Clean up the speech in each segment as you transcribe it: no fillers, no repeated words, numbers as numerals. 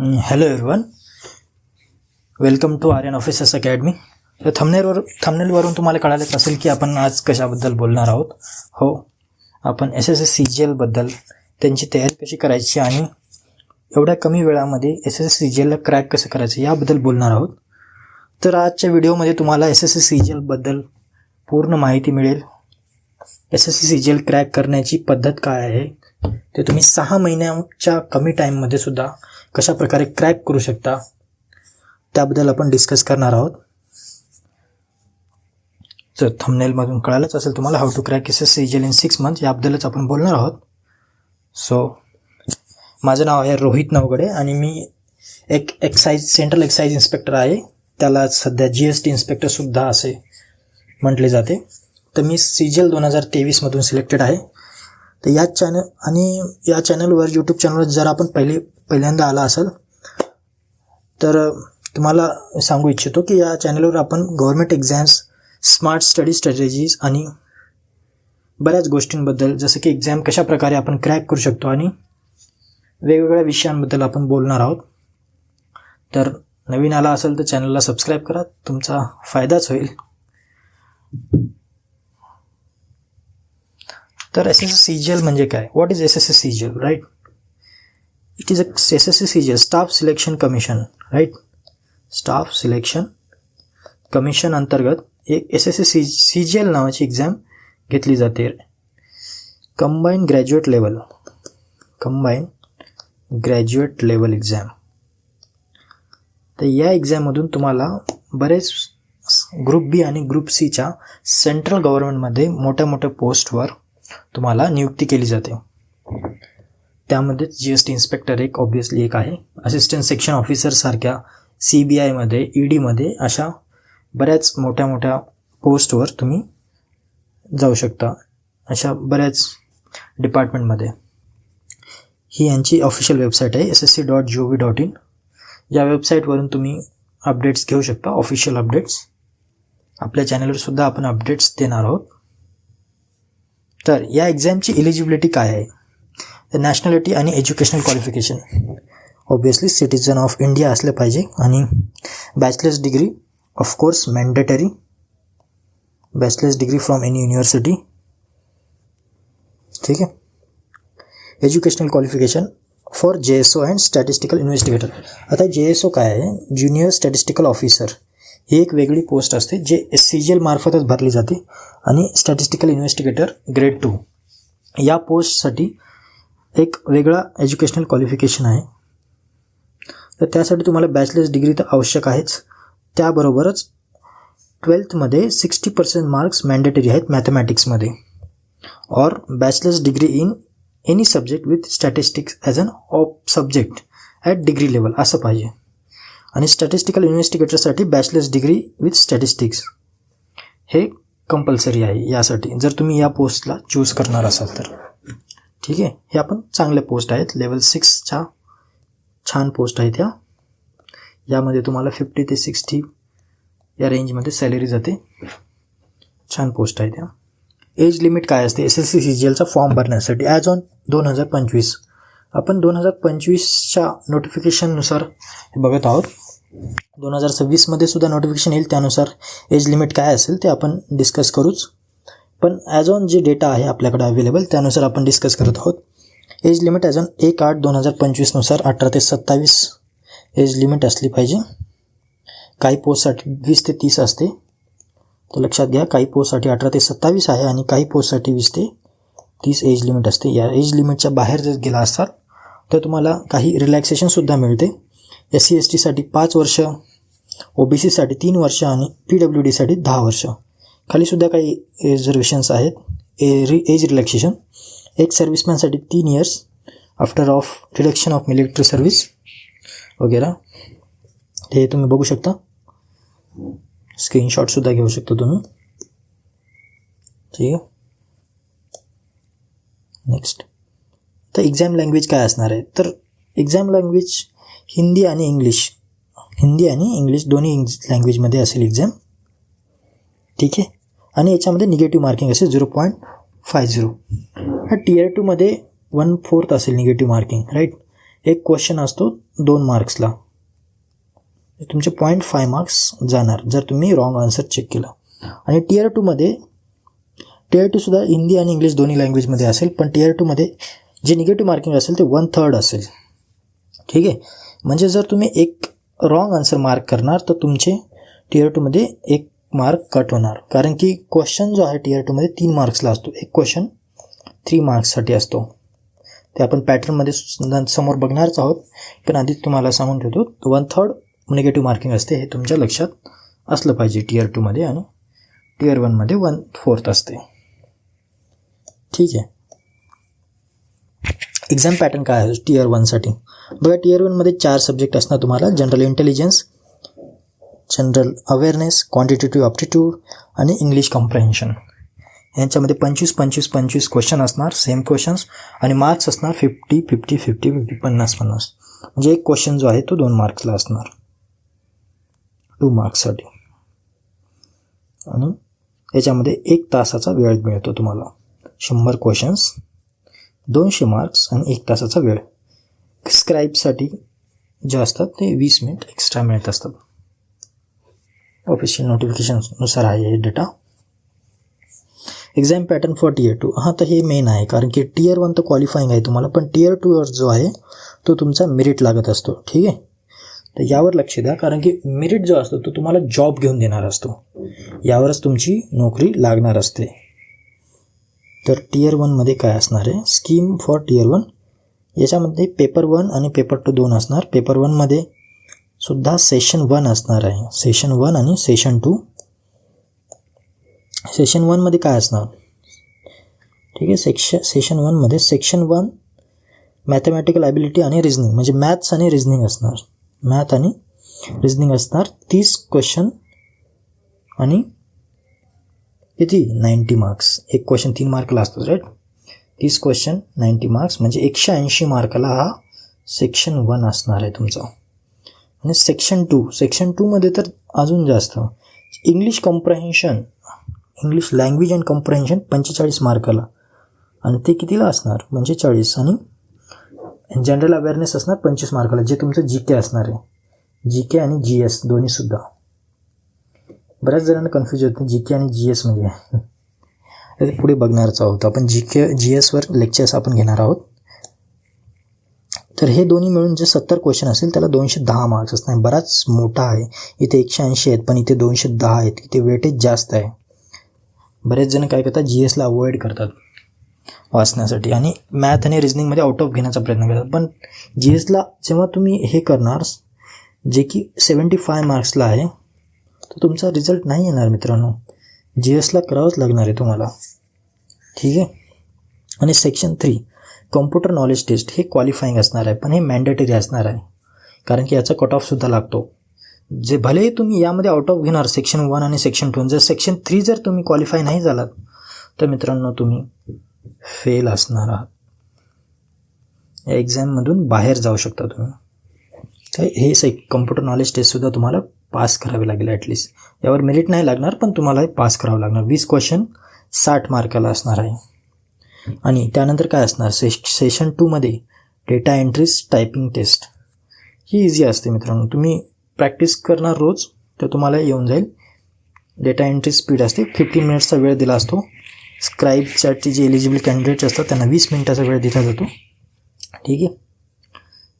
Hello everyone, welcome to Aryan officers academy. तर थंबनेलवरून तुम्हाला कळालंच असेल की आपण आज कशाबद्दल बोलणार आहोत. हो, आपण SSC-CGL त्यांची तयारी कशी करायची आणि एवढ्या कमी वेळामध्ये SSC-CGLला क्रॅक कसं करायचं याबद्दल बोलणार आहोत. तर आजच्या व्हिडिओमध्ये तुम्हाला SSC-CGL पूर्ण माहिती मिळेल. SSC-CGL क्रॅक करण्याची पद्धत काय आहे, ते तुम्ही 6 महिन्याच्या कमी टाईममध्ये सुद्धा कशा प्रकारे क्रॅक करू शकता त्याबद्दल आपण डिस्कस करणार आहोत. जर थंबनेलमधून कळालंच असेल तुम्हाला, how to crack SSC-CGL in 6 months याबद्दलच आपण बोलणार आहोत. माझं नाव आहे रोहित नवगडे आणि मी एक सेंट्रल एक्साईज इन्स्पेक्टर आहे. त्याला सध्या GST इन्स्पेक्टरसुद्धा असे म्हटले जाते. तर मी CGL 2023मधून सिलेक्टेड आहे. तर या चॅनलवर यूट्यूब चॅनलवर जर आपण पहिल्यांदा आला असेल तर तुम्हाला सांगू इच्छितो की या चॅनलवर आपण government exams, smart study strategies आणि बऱ्याच गोष्टींबद्दल, जसं की एक्झाम कशा प्रकारे आपण क्रॅक करू शकतो आणि वेगवेगळ्या विषयांबद्दल आपण बोलणार आहोत. तर नवीन आला असेल तर चॅनलला सबस्क्राईब करा, तुमचा फायदाच होईल. तर SSC-CGL म्हणजे काय? What is SSC-CGL, right? It is SSC-CGL staff selection commission, right? Staff selection commission अंतर्गत एक SSC-CGL नावाची एक्झाम घेतली जाते. Combine graduate level exam. तर या एक्झाममधून तुम्हाला बरेच ग्रुप बी आणि ग्रुप सीच्या सेंट्रल गव्हर्नमेंटमध्ये मोठ्या पोस्टवर तुम्हाला नियुक्ती केली जाते. त्यामध्ये GST इन्स्पेक्टर ऑब्व्हियसली एक आहे. असिस्टंट सेक्शन ऑफिसर सारख्या CBIमध्ये, EDमध्ये अशा बऱ्याच मोठ्या पोस्टवर तुम्ही जाऊ शकता, अशा बऱ्याच डिपार्टमेंटमध्ये. ही यांची ऑफिशियल वेबसाईट आहे ssc.gov.in. या वेबसाईटवरून तुम्ही अपडेट्स घेऊ शकता, ऑफिशियल अपडेट्स. आपल्या चॅनलवरसुद्धा आपण अपडेट्स देणार आहोत. तर या एक्झामची एलिजिबिलिटी काय आहे? तर नॅशनॅलिटी आणि educational qualification. Obviously citizen of India असले पाहिजे आणि bachelors degree of course mandatory. Bachelors degree from any university, ठीक आहे. Educational qualification for JSO and statistical investigator. आता JSO काय आहे? Junior statistical officer. ही एक वेगळी पोस्ट असते जे CGL मार्फतच भरली जाते. आणि स्टॅटिस्टिकल इन्व्हेस्टिगेटर ग्रेड 2 या पोस्टसाठी एक वेगळा एज्युकेशनल क्वालिफिकेशन आहे. तर त्यासाठी तुम्हाला बॅचलर्स डिग्री तर आवश्यक आहेच, त्याबरोबरच 12th 60% मार्क्स मॅन्डेटरी आहेत मॅथमॅटिक्समध्ये. और bachelors degree in any subject with statistics as an subject at degree level असं पाहिजे. आणि स्टॅटिस्टिकल इन्व्हेस्टिगेटरसाठी बॅचलर्स डिग्री विथ स्टॅटिस्टिक्स हे कंपल्सरी आहे यासाठी, जर तुम्ही या पोस्टला चूज करणार असाल तर. ठीक आहे. हे आपण चांगल्या पोस्ट आहेत, लेवल 6च्या छान पोस्ट आहेत ह्या. यामध्ये तुम्हाला 50 ते 60 या रेंजमध्ये सॅलरी जाते. छान पोस्ट आहेत ह्या. एज लिमिट काय असते SSC-CGLचा फॉर्म भरण्यासाठी? As on 2025. आपण 2025च्या नोटिफिकेशननुसार बघत आहोत. 2026मध्ये सुद्धा नोटिफिकेशन येईल, त्यानुसार एज लिमिट काय असेल ते आपण डिस्कस करूच. पण ॲज ऑन जे डेटा आहे आपल्याकडे अवेलेबल त्यानुसार आपण डिस्कस करत आहोत. एज लिमिट ॲज ऑन 1/8/2025नुसार 18 ते 27 एज लिमिट असली पाहिजे. काही पोस्टसाठी 20 ते 30 असते, तर लक्षात घ्या. काही पोस्टसाठी 18 ते 27 आहे आणि काही पोस्टसाठी 20 ते 30 एज लिमिट असते. या एज लिमिटच्या बाहेर जर गेला असाल तर तुम्हाला काही रिलॅक्सेशनसुद्धा मिळते. SC/ST साठी 5 वर्ष, OBCसाठी 3 वर्ष आणि PWDसाठी 10 वर्ष. खालीसुद्धा काही रिझर्वेशन्स आहेत. एज रिलॅक्सेशन एक सर्व्हिसमॅनसाठी 3 years after of reduction of military service वगैरे. हे तुम्ही बघू शकता, स्क्रीनशॉटसुद्धा घेऊ शकता तुम्ही. ठीक आहे. नेक्स्ट, तर एक्झाम लँग्वेज काय असणार आहे? तर एक्झाम लँग्वेज हिंदी आणि इंग्लिश दोन्ही लँग्वेजमध्ये असेल एक्झाम. ठीक आहे. आणि याच्यामध्ये निगेटिव्ह मार्किंग असेल 0.50. हा Tier 2 1/4 असेल निगेटिव्ह मार्किंग, राईट. एक क्वेश्चन असतो 2 मार्क्सला, तुमचे 0.5 मार्क्स जाणार जर तुम्ही रॉंग आन्सर चेक केला. आणि टियर 2मध्ये, टियर 2 सुद्धा हिंदी आणि इंग्लिश दोन्ही लँग्वेजमध्ये असेल, पण टियर 2मध्ये जे निगेटिव्ह मार्किंग असेल ते 1/3 असेल. ठीक आहे, म्हणजे जर तुम्ही एक रॉंग आन्सर मार्क करणार तर तुमचे टियर 2मध्ये 1 मार्क कट होणार. कारण की क्वेश्चन जो आहे टियर 2मध्ये 3 मार्क्सला असतो. एक क्वेश्चन 3 मार्क्ससाठी असतो. ते आपण पॅटर्नमध्ये समोर बघणारच आहोत, पण आधीच तुम्हाला सांगून ठेवतो 1/3 निगेटिव्ह मार्किंग असते. हे तुमच्या लक्षात असलं पाहिजे टियर 2मध्ये. आणि टियर 1मध्ये 1/4 असते. ठीक आहे. एक्झाम पॅटर्न काय आहे टियर 1साठी? बघा, टियर 1मध्ये 4 सब्जेक्ट असणार तुम्हाला. General intelligence, general awareness, quantitative aptitude आणि इंग्लिश कॉम्प्रेन्शन. यांच्यामध्ये 25-25-25 क्वेश्चन असणार, सेम क्वेश्चन्स. आणि मार्क्स असणार 50-50-50-50, 50-50. म्हणजे एक क्वेश्चन जो आहे तो 2 मार्क्सला असणार, 2 मार्क्ससाठी. आणि याच्यामध्ये 1 तासाचा वेळ मिळतो तुम्हाला. 100 क्वेश्चन्स, 200 मार्क्स आणि 1 तासाचा वेळ. स्क्राईबसाठी जे असतात ते 20 मिनिट एक्स्ट्रा मिळत असतात. ऑफिशियल नोटिफिकेशननुसार आहे हे डेटा. Exam pattern for tier 2. हां, तर हे मेन आहे, कारण की टियर 1 तर क्वालिफाईंग आहे तुम्हाला, पण टियर 2 जो आहे तो तुमचा मेरिट लागत असतो. ठीक आहे, तर यावर लक्ष द्या, कारण की मेरिट जो असतो तो तुम्हाला जॉब घेऊन देणार असतो. यावरच तुमची नोकरी लागणार असते. तर टियर 1मध्ये काय असणार आहे? Scheme for tier 1. याच्यामध्ये पेपर 1 आणि पेपर 2 दोन असणार. पेपर 1मध्ये सुद्धा सेशन 1 असणार आहे. सेशन 1 आणि सेशन 2. सेशन 1मध्ये काय असणार? ठीक आहे, सेशन 1मध्ये सेक्शन 1 मॅथमॅटिकल ॲबिलिटी आणि रिझनिंग, म्हणजे मॅथ्स आणि रिझनिंग असणार. मॅथ आणि रिझनिंग असणार. 30 क्वेश्चन आणि किती? 90 मार्क्स. एक क्वेश्चन 3 मार्कला असतो, राईट? 30 क्वेश्चन 90 मार्क्स, म्हणजे 180 मार्काला हा सेक्शन 1 असणार आहे तुमचा. आणि सेक्शन 2मध्ये तर अजून जास्त. English comprehension, English language and comprehension 45 मार्काला, आणि ते कितीला असणार? 45. आणि जनरल अवेअरनेस असणार 25 मार्काला, जे तुमचं GK असणार आहे. GK आणि GS दोन्हीसुद्धा. बऱ्याच जणांना कन्फ्यूज होतं GK आणि GS म्हणजे. ते पुढे बघणारच आहोत आपण. GSवर लेक्चर्स आपण घेणार आहोत. तर हे दोन्ही मिळून जे 70 क्वेश्चन असेल त्याला 210 मार्क्स असणार. बराच मोठा आहे. इथे 180 आहेत, पण इथे 210 आहेत. इथे वेटेज जास्त आहे. बरेच जण काय करतात, GSला अवॉइड करतात वाचण्यासाठी, आणि मॅथ आणि रिझनिंगमध्ये आउट ऑफ घेण्याचा प्रयत्न करतात. पण GSला जेव्हा तुम्ही हे करणार, जे की 75 मार्क्सला आहे, तर तुमचा रिझल्ट नाही येणार मित्रांनो. GSला करावंच लागणार आहे तुम्हाला. ठीक आहे. आणि सेक्शन 3 कॉम्प्युटर नॉलेज टेस्ट, हे क्वालिफाईंग असणार आहे, पण हे मॅन्डेटरी असणार आहे, कारण की याचा कट ऑफसुद्धा लागतो. जे भले तुम्ही यामध्ये आउट ऑफ घेणार सेक्शन 1 आणि सेक्शन 2, जर सेक्शन 3 जर तुम्ही क्वालिफाय नाही झालात तर मित्रांनो तुम्ही फेल असणार आहात. या एक्झाममधून बाहेर जाऊ शकता तुम्ही. तर हे कॉम्प्युटर नॉलेज टेस्टसुद्धा तुम्हाला पास करावे लागेल ॲटलिस्ट. यावर मेरिट नाही लागणार, पण तुम्हाला हे पास करावं लागणार. 20 क्वेश्चन 60 मार्काला असणार आहे. आणि त्यानंतर काय असणार? सेशन 2मध्ये डेटा एंट्रीज टायपिंग टेस्ट. ही इझी असते मित्रांनो. तुम्ही प्रॅक्टिस करणार रोज तर तुम्हाला येऊन जाईल. डेटा एंट्री स्पीड असते. 15 मिनिट्सचा वेळ दिला असतो. स्क्राईबसाठी जे एलिजिबल कॅन्डिडेट्स असतात त्यांना 20 मिनिटाचा वेळ दिला जातो. ठीक आहे,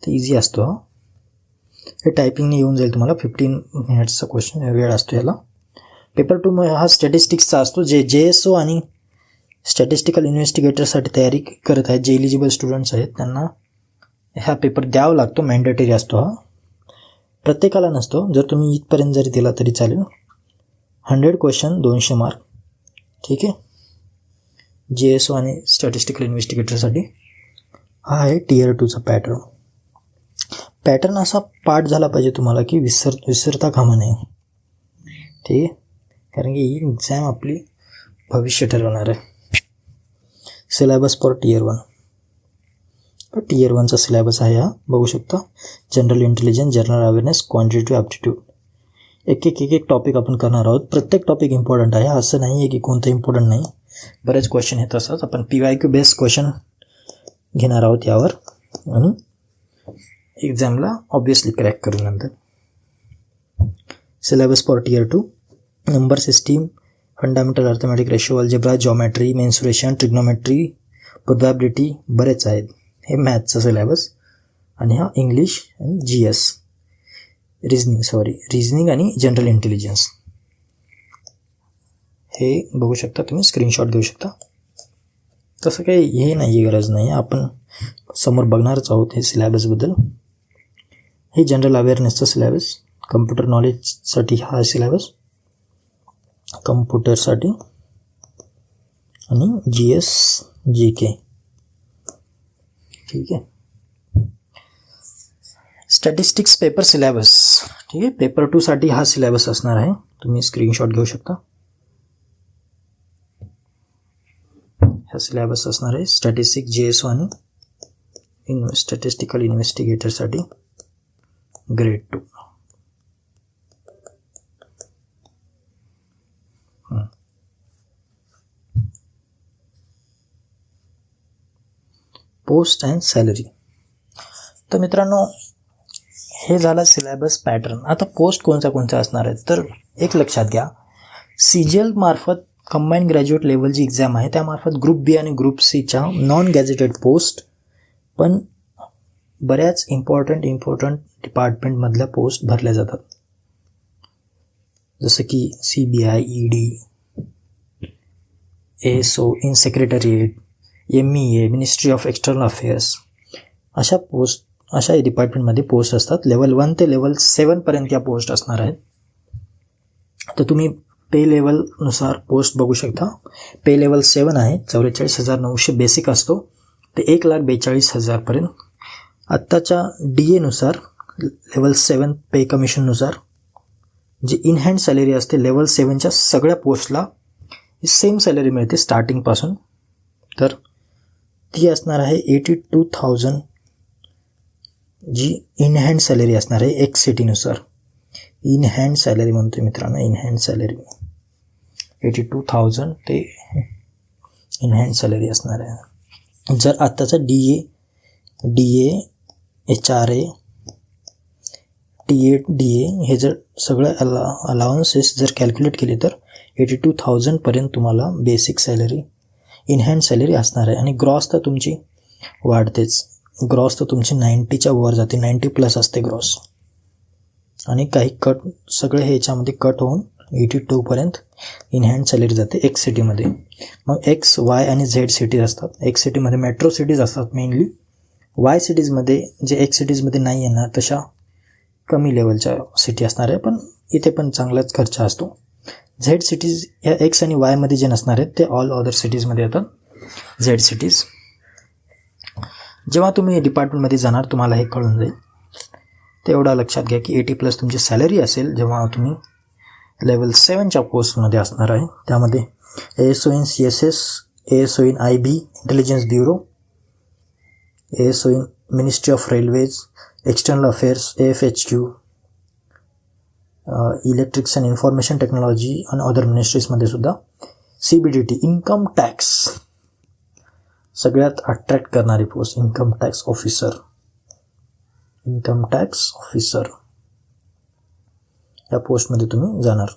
तर इझी असतो हा. हे टायपिंगने येऊन जाईल तुम्हाला. 15 मिनिट्सचा क्वेश्चन वेळ असतो याला. पेपर 2 हा स्टॅटिस्टिक्सचा असतो. जे JSO आणि स्टॅटिस्टिकल इन्व्हेस्टिगेटरसाठी तयारी करत आहेत, जे एलिजिबल स्टुडंट्स आहेत त्यांना हा पेपर द्यावा लागतो. मॅन्डेटरी असतो हा. प्रत्येकाला नसतो. जर तुम्ही इथपर्यंत जरी दिला तरी चालेल. 100 क्वेश्चन 200 मार्क. ठीक आहे, JSO आणि स्टॅटिस्टिकल इन्व्हेस्टिगेटरसाठी. हा आहे टियर 2चा पॅटर्न. पॅटर्न असा पाठ झाला पाहिजे तुम्हाला की विसरता कामा नये. ठीक आहे, कारण की ही एक्झाम आपली भविष्य ठरवणार आहे. Syllabus for tier 1. टियर 1चा सिलेबस आहे हा, बघू शकता. General intelligence, general awareness, quantitative aptitude. एक टॉपिक आपण करणार आहोत. प्रत्येक टॉपिक इम्पॉर्टंट आहे, असं नाही आहे की कोणतं इम्पॉर्टंट नाही. बरेच क्वेश्चन आहेत. तसंच आपण PYQ बेस्ड क्वेश्चन घेणार आहोत यावर. आणि एक्झामला ऑब्वियसली क्रॅक करू नंतर. Syllabus for tier 2 number system, fundamental arithmetic, ratio, algebra, geometry, mensuration, trigonometry, probability बरेच आहेत. हे मॅथ्सचा सिलेबस. आणि हा इंग्लिश आणि GS रिझनिंग आणि जनरल इंटेलिजन्स. हे बघू शकता तुम्ही, स्क्रीनशॉट घेऊ शकता. तसं काही हे नाही आहे, गरज नाही, आपण समोर बघणारच आहोत हे सिलेबसबद्दल. हे जनरल अवेअरनेसचं सिलेबस, कम्प्युटर नॉलेजसाठी हा सिलेबस, कम्प्युटरसाठी, आणि GS GK. ठीक आहे. Statistics paper syllabus. ठीक आहे. पेपर 2 साठी हा सिलेबस असणार आहे. तुम्ही स्क्रीनशॉट घेऊ शकता. हा सिलेबस असणार आहे स्टॅटिस्टिक्स JSO आणि स्टॅटिस्टिकल इन्व्हेस्टिगेटरसाठी ग्रेड 2. Post and salary. तर मित्रांनो, हे झालं सिलेबस पॅटर्न. आता पोस्ट कोणत्या असणार आहेत तर एक लक्षात घ्या, CGL मार्फत कंबाईंड ग्रॅज्युएट लेवल जी एक्झाम आहे त्यामार्फत ग्रुप बी आणि ग्रुप सीच्या नॉन गॅझेटेड पोस्ट, पण बऱ्याच इम्पॉर्टंट डिपार्टमेंटमधल्या पोस्ट भरल्या जातात. जसं की CBI, ED, ASO, in secretariat, MEA, ministry of external affairs, अशा डिपार्टमेंटमध्ये पोस्ट असतात. लेवल 1 ते लेवल 7पर्यंत या पोस्ट असणार आहेत. तर तुम्ही पे लेवलनुसार पोस्ट बघू शकता. पे लेवल 7 आहे, 44,900 बेसिक असतो ते 1,42,000 पर्यंत. आत्ताच्या DA नुसार लेवल 7 पे कमिशननुसार जी इन हँड सॅलरी असते लेवल 7च्या सगळ्या पोस्टला सेम सॅलरी मिळते स्टार्टिंगपासून. तर ती असणार आहे 82,000 जी इन हँड सॅलरी असणार आहे एक्स सिटीनुसार. इन हँड सॅलरी म्हणतोय मित्रांनो, इन हँड सॅलरी 82,000 ते इन हँड सॅलरी असणार आहे. जर आत्ताचा DA, HRA, DA हे जर सगळं अलाउन्सेस जर कॅल्क्युलेट केले तर 82,000 पर्यंत तुम्हाला basic salary, in hand salary असणार आहे. आणि ग्रॉस तर तुमची वाढतेच. ग्रॉस तर तुमची 90च्या वर जाते, 90+ असते ग्रॉस. आणि काही कट, सगळे ह्याच्यामध्ये कट होऊन 82 पर्यंत इन हँड सॅलरी जाते एक्स सिटीमध्ये. मग X, Y आणि Z सिटीज असतात. एक्स सिटीमध्ये मेट्रो सिटीज असतात मेनली. Y सिटीजमध्ये जे एक्स सिटीजमध्ये नाही येणार तशा कमी लेवलच्या सिटी असणार आहे, पण इथे पण चांगलाच खर्च असतो. Z सिटीज या X आणि Y मध्ये जे नसणार आहेत ते ऑल अदर सिटीजमध्ये येतात, Z सिटीज. जेव्हा तुम्ही डिपार्टमेंटमध्ये जाणार तुम्हाला हे कळून जाईल. तेवढा लक्षात घ्या की 80+ तुमची सॅलरी असेल जेव्हा तुम्ही लेवल 7च्या पोस्टमध्ये असणार आहे. त्यामध्ये ASO in CSS, ASO in IB intelligence bureau, ASO in ministry of railways, external affairs, AFHQ, electrics and information technology आणि अदर मिनिस्ट्रीजमध्ये सुद्धा CBDT, इन्कम टॅक्स, सगळ्यात अट्रॅक्ट करणारी पोस्ट इन्कम टॅक्स ऑफिसर या पोस्टमध्ये तुम्ही जाणार.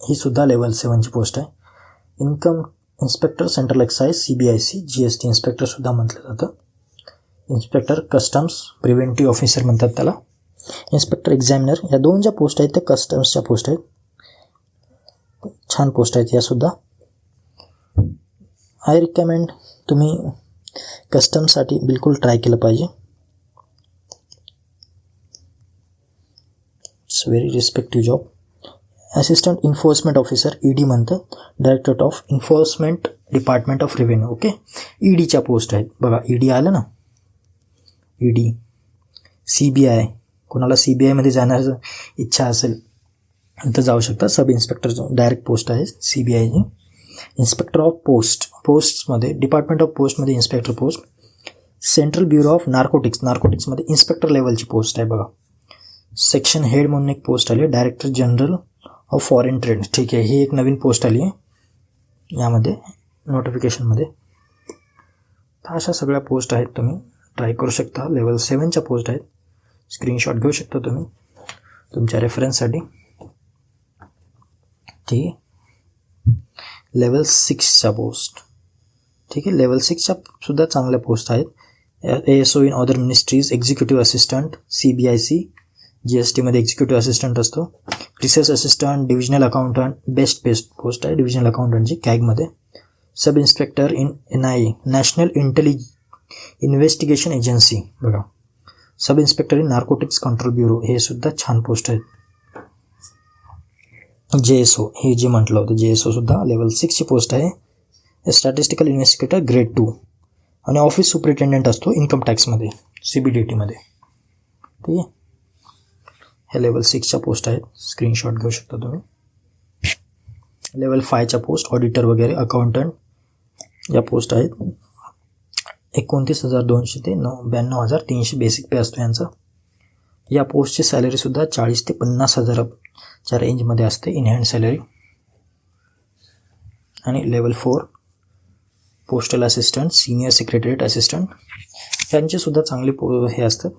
ही सुद्धा लेवल 7ची पोस्ट आहे. Income inspector central excise, CBIC, GST inspector सुद्धा म्हटलं जातं. इन्स्पेक्टर कस्टम्स, प्रिव्हेंटिव्ह ऑफिसर म्हणतात त्याला. इन्स्पेक्टर एक्झामिनर, या 2 ज्या पोस्ट आहेत त्या कस्टम्सच्या पोस्ट आहेत. छान पोस्ट आहेत यासुद्धा. आय रिकमेंड तुम्ही कस्टमसाठी बिलकुल ट्राय केलं पाहिजे. It's very respective job. Assistant enforcement officer, ED म्हणतात, directorate of enforcement, department of revenue. Okay, EDच्या पोस्ट आहेत बघा. ED आलं ना, ED. CBI, कोणाला CBIमध्ये जाण्याची इच्छा असेल तर जाऊ शकता. सब इन्स्पेक्टर डायरेक्ट पोस्ट आहे CBIची. इन्स्पेक्टर ऑफ पोस्टमध्ये डिपार्टमेंट ऑफ पोस्टमध्ये inspector post. Central bureau of नार्कोटिक्समध्ये इन्स्पेक्टर लेवलची पोस्ट आहे बघा. सेक्शन हेड म्हणून एक पोस्ट आली आहे, director general of foreign trade. ठीक आहे, ही एक नवीन पोस्ट आली आहे यामध्ये नोटिफिकेशनमध्ये. तर अशा सगळ्या पोस्ट आहेत, तुम्ही ट्राय करू शकता. लेवल 7च्या पोस्ट आहेत. स्क्रीनशॉट घेऊ शकता तुम्ही तुमच्या रेफरन्ससाठी. ठीक आहे. लेवल 6च्या पोस्ट. ठीक आहे. लेवल 6च्या सुद्धा चांगल्या पोस्ट आहेत. ASO in other ministries, executive assistant, CBIC, GST मध्ये एक्झिक्युटिव्ह असिस्टंट असतो. Research assistant, divisional accountant, best post आहे डिव्हिजनल अकाउंटंटची कॅगमध्ये. Sub inspector in NIA, national investigation agency. बघा, sub inspector in narcotics control bureau, हे सुद्धा छान पोस्ट आहेत. JSO हे जे म्हटलं होतं, JSO सुद्धा लेवल 6ची पोस्ट आहे. स्टॅटिस्टिकल इन्व्हेस्टिगेटर ग्रेड 2 आणि ऑफिस सुपरिटेंडंट असतो इन्कम टॅक्समध्ये, CBDT मध्ये. ठीक आहे. हे लेवल 6च्या पोस्ट आहेत. स्क्रीनशॉट घेऊ शकता तुम्ही. लेवल 5च्या पोस्ट ऑडिटर वगैरे, अकाउंटंट या पोस्ट आहेत. 29,200 ते 92,300 बेसिक पे असतो यांचा. या पोस्टची सॅलरीसुद्धा 40 ते 50,000च्या रेंजमध्ये असते इन हँड सॅलरी. आणि level 4 postal assistant, senior secretariat assistant, यांचेसुद्धा चांगले हे असतात,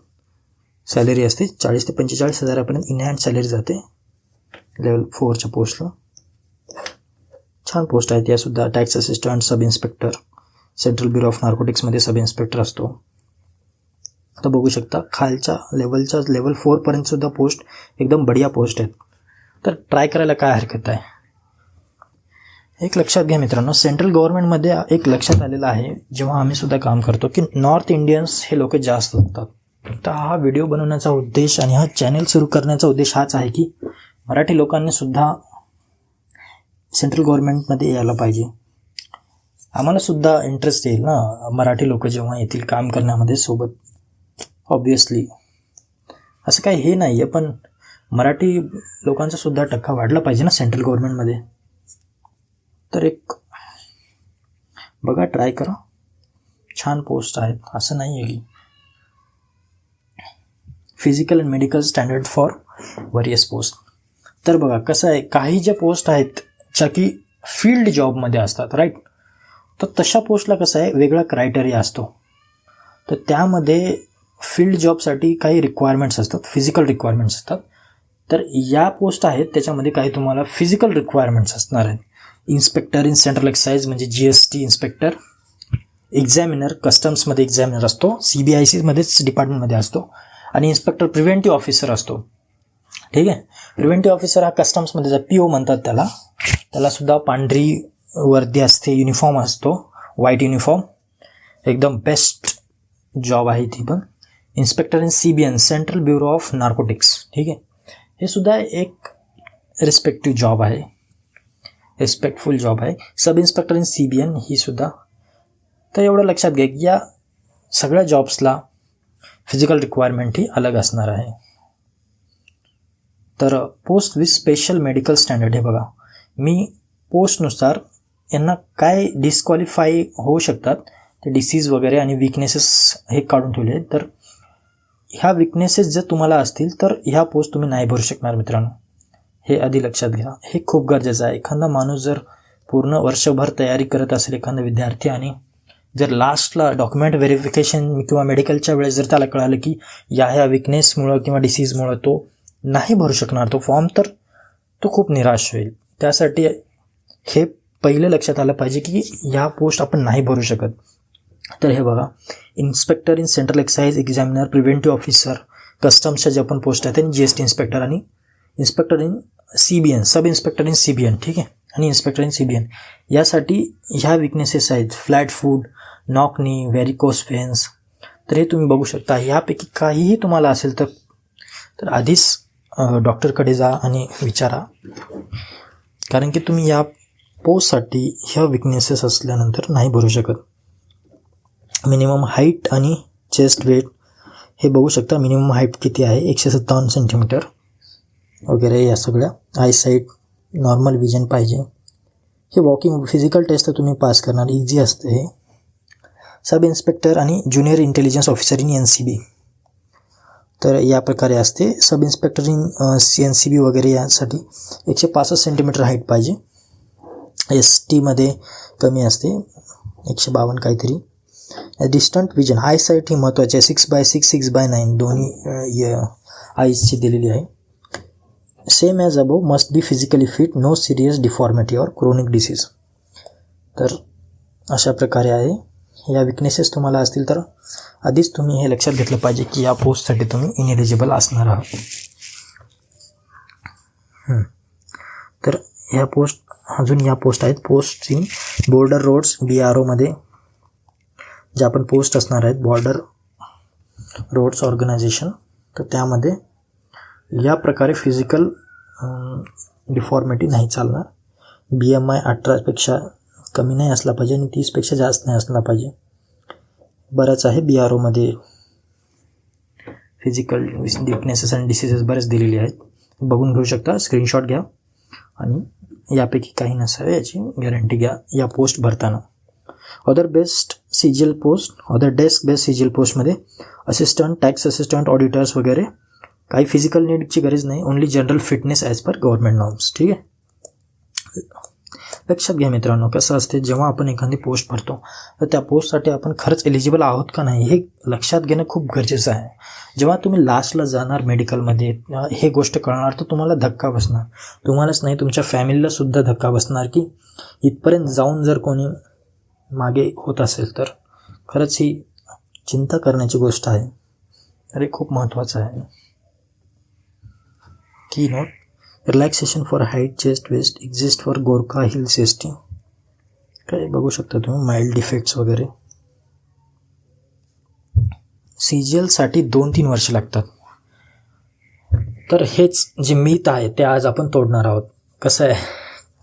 सॅलरी असते. 40 ते 45,000पर्यंत इन हँड सॅलरी जाते लेवल 4च्या पोस्टला. छान पोस्ट आहेत यासुद्धा. Tax assistant, sub inspector, central bureau of नार्कोटिक्समध्ये सब इन्स्पेक्टर असतो. आता बघू शकता खालच्या लेवल 4पर्यंत सुद्धा पोस्ट एकदम बढिया पोस्ट आहेत. तर ट्राय करायला काय हरकत आहे. एक लक्षात घ्या मित्रांनो, सेंट्रल गव्हर्नमेंटमध्ये एक लक्षात आलेलं आहे जेव्हा आम्ही सुद्धा काम करतो की नॉर्थ इंडियन्स हे लोक जास्त असतात. तर हा व्हिडिओ बनवण्याचा उद्देश आणि हा चॅनल सुरू करण्याचा उद्देश हाच आहे की मराठी लोकांनी सुद्धा सेंट्रल गव्हर्नमेंटमध्ये यायला पाहिजे. आम्हाला सुद्धा इंटरेस्ट येईल ना, मराठी लोक जेव्हा येतील काम करण्यामध्ये सोबत. ऑब्वियसली असं काही हे नाही आहे, पण मराठी लोकांचा सुद्धा टक्का वाढला पाहिजे ना सेंट्रल गव्हर्नमेंटमध्ये. तर एक बघा, ट्राय करा. छान पोस्ट आहेत, असं नाही आहे की. Physical and medical standard for various post. तर बघा कसं आहे, काही ज्या पोस्ट आहेत ज्या की फील्ड जॉबमध्ये असतात, राईट. तर तशा पोस्टला कसं आहे, वेगळा क्रायटेरिया असतो. तर त्यामध्ये फील्ड जॉबसाठी काही रिक्वायरमेंट्स असतात, फिजिकल रिक्वायरमेंट्स असतात. तर या पोस्ट आहेत त्याच्यामध्ये काही तुम्हाला फिजिकल रिक्वायरमेंट्स असणार आहेत. इन्स्पेक्टर इन सेंट्रल एक्साइज म्हणजे GST इन्स्पेक्टर, एक्झामिनर, कस्टम्समध्ये एक्झामिनर असतो, CBICमध्येच डिपार्टमेंटमध्ये असतो. आणि इन्स्पेक्टर प्रिव्हेंटिव्ह ऑफिसर असतो. ठीक आहे. प्रिव्हेंटिव्ह ऑफिसर हा कस्टम्समध्ये PO म्हणतात त्याला सुद्धा पांढरी वर्दी असते, युनिफॉर्म असतो, व्हाईट युनिफॉर्म. एकदम बेस्ट जॉब आहे ती पण. Inspector in CBN, central bureau of narcotics. ठीक आहे. हे सुद्धा एक रिस्पेक्टिव्ह जॉब आहे, रिस्पेक्टफुल जॉब आहे. सब इन्स्पेक्टर इन CBN ही सुद्धा. तर एवढं लक्षात घ्या की या सगळ्या जॉब्सला फिजिकल रिक्वायरमेंट ही अलग असणार आहे. तर post with special medical standard, हे बघा मी पोस्टनुसार यांना काय डिस्क्वालिफाय होऊ शकतात ते डिसीज वगैरे आणि विकनेसेस हे काढून ठेवले. तर ह्या विकनेसेस जर तुम्हाला असतील तर ह्या पोस्ट तुम्ही नाही भरू शकणार मित्रांनो, हे आधी लक्षात घ्या. हे खूप गरजेचं आहे. एखादा माणूस जर पूर्ण वर्षभर तयारी करत असेल, एखादा विद्यार्थी, आणि जर लास्टला डॉक्युमेंट व्हेरिफिकेशन किंवा मेडिकलच्या वेळेस जर त्याला कळालं की ह्या विकनेसमुळं किंवा डिसीजमुळं तो नाही भरू शकणार तो फॉर्म, तर तो खूप निराश होईल. त्यासाठी हे पहिले लक्षात आलं पाहिजे की ह्या पोस्ट आपण नाही भरू शकत. तर हे बघा, inspector in central excise, examiner, preventive officer, कस्टम्सच्या ज्या पण पोस्ट आहेत, आणि GST इन्स्पेक्टर, आणि inspector in CBN, sub inspector in CBN. ठीक आहे. आणि इन्स्पेक्टर इन CBN यासाठी ह्या विकनेसेस आहेत. फ्लॅट फूट, नॉक नी, व्हेरिकोस व्हेन्स. तर हे तुम्ही बघू शकता. ह्यापैकी काहीही तुम्हाला असेल तर आधीच डॉक्टरकडे जा आणि विचारा, कारण की तुम्ही या पोस्टसाठी ह्या विकनेसेस असल्यानंतर नाही भरू शकत. मिनिमम हाईट आणि चेस्ट वेट हे बघू शकता. मिनिमम हाईट किती आहे, 157 सेंटीमीटर वगैरे. या सगळ्या आयसाईट, नॉर्मल विजन पाहिजे. हे वॉकिंग फिजिकल टेस्ट तर तुम्ही पास करणार, इझी असतं हे. सब इन्स्पेक्टर आणि junior intelligence officer in NCB, तर या प्रकारे असते. सब इन्स्पेक्टर इन NCB वगैरे यासाठी 165 सेंटीमीटर हाईट पाहिजे. ST मध्ये कमी असते, 152 काहीतरी. डिस्टंट विजन, आय साईट ही महत्त्वाची आहे. 6/6 6/9 दोन्ही आईजची दिलेली आहे. Same as above, must be physically fit, no serious deformity और क्रोनिक डिसीज. तर अशा प्रकारे आहे. या विकनेसेस तुम्हाला असतील तर आधीच तुम्ही हे लक्षात घेतलं पाहिजे की या पोस्टसाठी तुम्ही इनएलिजिबल असणार आहात. तर ह्या पोस्ट, अजून या पोस्ट आहेत. पोस्ट इन बॉर्डर रोड्स BROमध्ये ज्या आपण पोस्ट असणार आहेत, बॉर्डर रोड्स ऑर्गनायझेशन, तर त्यामध्ये या प्रकारे फिजिकल डिफॉर्मिटी नाही चालणार. BMI 18पेक्षा कमी नाही असला पाहिजे आणि 30पेक्षा जास्त नाही असला पाहिजे. बरंच आहे BROमध्ये फिजिकल विकनेसेस आणि डिसीजेस बरेच दिलेले आहेत. बघून घेऊ शकता, स्क्रीनशॉट घ्या आणि यापैकी काही नसावे याची गॅरंटी घ्या या पोस्ट भरताना. Other best CGL post, other desk best CGL पोस्टमध्ये असिस्टंट, टॅक्स असिस्टंट, ऑडिटर्स वगैरे काही फिजिकल नीडची गरज नाही. Only general fitness as per government norms. ठीक आहे, लक्षात घ्या मित्रांनो. कसं असते, जेव्हा आपण एखादी पोस्ट भरतो तर त्या पोस्टसाठी आपण खरंच एलिजिबल आहोत का नाही हे लक्षात घेणं खूप गरजेचं आहे. जेव्हा तुम्ही लास्टला जाणार मेडिकलमध्ये हे गोष्ट कळणार तर तुम्हाला धक्का बसणार. तुम्हालाच नाही, तुमच्या फॅमिलीलासुद्धा धक्का बसणार की इथपर्यंत जाऊन जर कोणी मागे होत असेल तर खरंच ही चिंता करण्याची गोष्ट आहे. अरे खूप महत्त्वाचं आहे. Key note, relaxation for height, chest, waist exist for Gorkha hills ST. काय बघू शकता तुम्ही, माइल्ड डिफेक्ट्स वगैरे. CGLसाठी 2-3 वर्ष लागतात. तर हेच जे मिथ आहे ते आज आपण तोडणार आहोत. कसं आहे,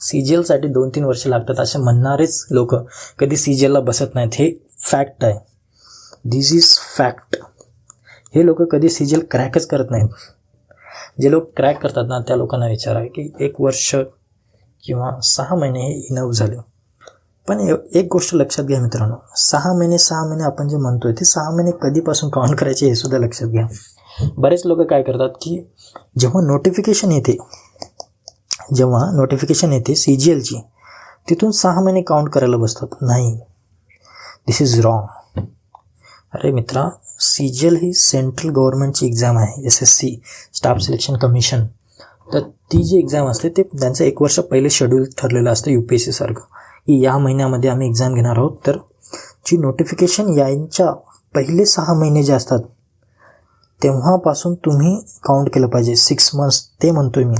CGLसाठी 2-3 वर्ष लागतात असे म्हणणारेच लोक कधी CGLला बसत नाहीत. हे फॅक्ट आहे. दिस इज फॅक्ट. हे लोक कधी CGL क्रॅकच करत नाहीत. जे लोक क्रॅक करतात ना त्या लोकांना विचारा की 1 वर्ष किंवा 6 महिने हे इनफ झाले. पण एक गोष्ट लक्षात घ्या मित्रांनो, 6 महिने आपण जे म्हणतोय ते 6 महिने कधीपासून काउंट करायचे हे सुद्धा लक्षात घ्या. बरेच लोक काय करतात की जेव्हा नोटिफिकेशन येते CGLची, तिथून 6 महिने काउंट करायला बसतात. नाही, दिस इज रॉंग. अरे मित्रा, CGL ही सेंट्रल गव्हर्नमेंटची एक्झाम आहे, SSC स्टाफ सिलेक्शन कमिशन. तर ती जी एक्झाम असते ते त्यांचं 1 वर्ष पहिले शेड्यूल ठरलेलं असतं UPSC सारखं, की या महिन्यामध्ये आम्ही एक्झाम घेणार आहोत. तर जी नोटिफिकेशन यांच्या पहिले 6 महिने जे असतात तेव्हापासून तुम्ही काउंट केलं पाहिजे. 6 मंथ्स ते म्हणतोय मी.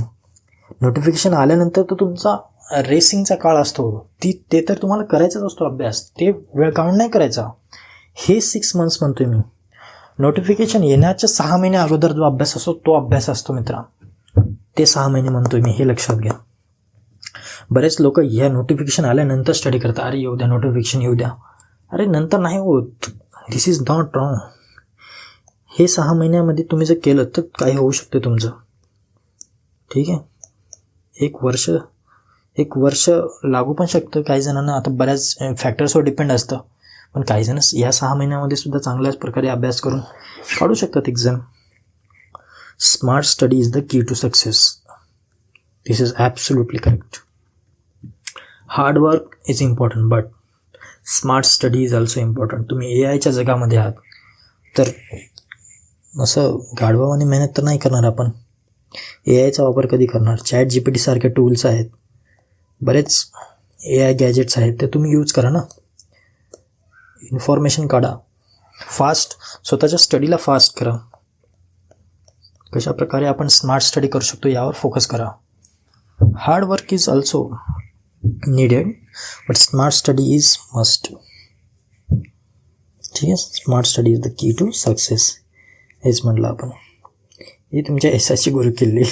नोटिफिकेशन आल्यानंतर तर तुमचा रेसिंगचा काळ असतो, ते तर तुम्हाला करायचाच असतो अभ्यास, ते वेळ काउंट नाही करायचा. हे 6 मंथ्स म्हणतोय मी. नोटिफिकेशन येण्याच्या 6 महिने अगोदर जो अभ्यास असतो तो अभ्यास असतो मित्रा, ते 6 महिने म्हणतोय मी, हे लक्षात घ्या. बरेच लोक ह्या नोटिफिकेशन आल्यानंतर स्टडी करतात. अरे येऊ द्या, नोटिफिकेशन येऊ द्या. अरे नंतर नाही होत. दिस इज नॉट रॉंग. हे 6 महिन्यामध्ये तुम्ही जर केलं तर काही होऊ शकतं तुमचं. ठीक आहे, 1 वर्ष लागू पण शकतं काही जणांना. आता बऱ्याच फॅक्टर्सवर डिपेंड असतं, पण काही जण या 6 महिन्यामध्ये सुद्धा चांगल्याच प्रकारे अभ्यास करून काढू शकतात exam. Smart study is the key to success. This is absolutely correct. Hard work is important but smart study is also important. तुम्ही AIच्या जगामध्ये आहात तर असं गाढवाने मेहनत तर नाही करणार आपण. AIचा वापर कधी करणार? ChatGPT सारखे टूल्स आहेत, बरेच AI गॅजेट्स आहेत, ते तुम्ही यूज करा ना. इन्फॉर्मेशन काढा, फास्ट, स्वतःच्या स्टडीला फास्ट करा. कशा प्रकारे आपण स्मार्ट स्टडी करू शकतो यावर फोकस करा. Hard work is also needed but smart study is must. ठीक आहे, smart study is the key to success. हेच म्हटलं आपण. ही तुमच्या यशाची गुरुकिल्ली.